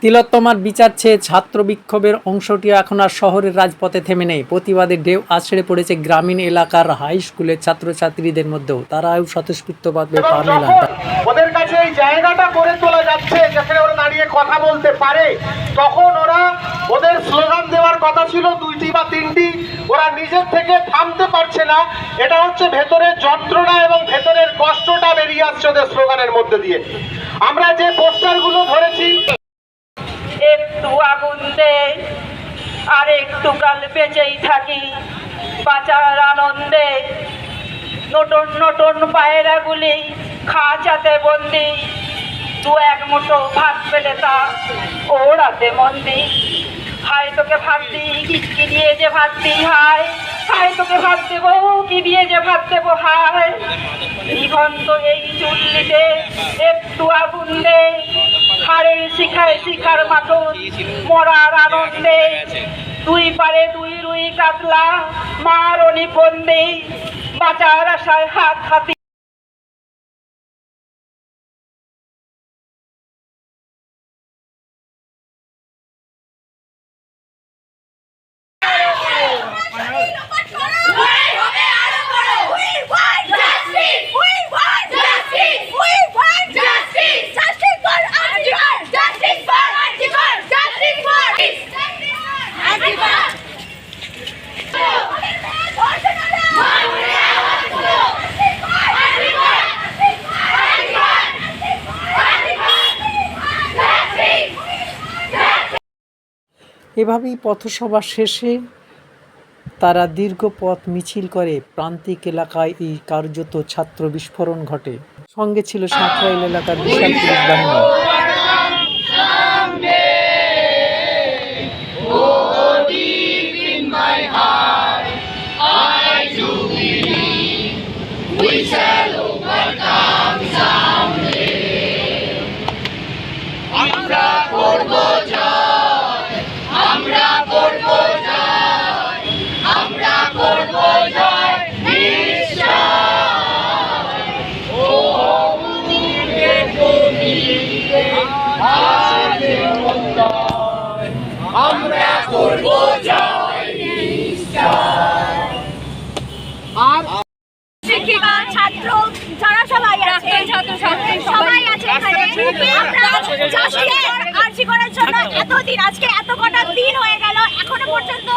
তিলোত্তমার বিচার চেয়ে ছাত্র বিক্ষোভের অংশটিও এখন আর শহরের রাজপথে থেমে নেই। প্রতিবাদের ঢেউ আছড়ে পড়েছে গ্রামীণ এলাকার হাই স্কুলের ছাত্রছাত্রীদের মধ্যেও। তারাও স্বতঃস্ফূর্তভাবে ওদের কাছে এই জায়গাটা করে তোলা যাচ্ছে যেখানে ওরা দাঁড়িয়ে কথা বলতে পারে। তখন ওরা ওদের স্লোগান দেওয়ার কথা ছিল 2টি বা 3টি, ওরা নিজের থেকে থামতে পারছে না। এটা হচ্ছে ভেতরের যন্ত্রণা এবং ভেতরের কষ্টটা বেরিয়ে আসছে ওদের স্লোগানের মধ্যে দিয়ে। আমরা যে পোস্টারগুলো ধরেছি, একটু আগুন দে আর একটু কাল বেঁচেই থাকি, বাঁচার আনন্দে নতুন নতুন পায়রাগুলি খাঁচাতে বন্দি, 2-1 মুঠো ভাত পেলে তা ওড়াতে মন্দি। হায় তোকে ভাত দিই, কি দিয়ে যে ভাত দিই, হায় হায় তোকে ভাত দেবো, কি দিয়ে যে ভাত দেবো, হায় নিভন্ত এই চুল্লিতে একটু আগুন দে, হাড়ের শিখায় শিখার মাখন মরার আনন্দে, 2 পারে 2 রুই কাতলা মার অনিপন্দে, বাঁচার আশায় হাত হাতি। এভাবেই পথসভা শেষে তারা দীর্ঘ পথ মিছিল করে প্রান্তিক এলাকায় এই কার্যত ছাত্র বিস্ফোরণ ঘটে। সঙ্গে ছিল সাঁকরাইল এলাকার বিশাল পুলিশ বাহিনী। শিক্ষিকা ছাত্র যারা সবাই আছে, সবাই আছে এখানে। আর্জি করার জন্য এতদিন, আজকে এত কটা দিন হয়ে গেল, এখনো পর্যন্ত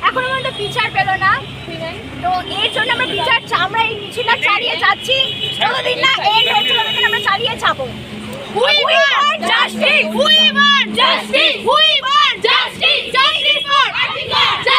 এখনো পর্যন্ত বিচার পেল না। তো এর জন্য আমরা বিচার, আমরা এই মিছিলটা চালিয়ে যাচ্ছি, যতদিন না এন্ড হচ্ছে ততদিন আমরা চালিয়ে যাবো। We want justice! We want justice! We want justice! Justice for Article!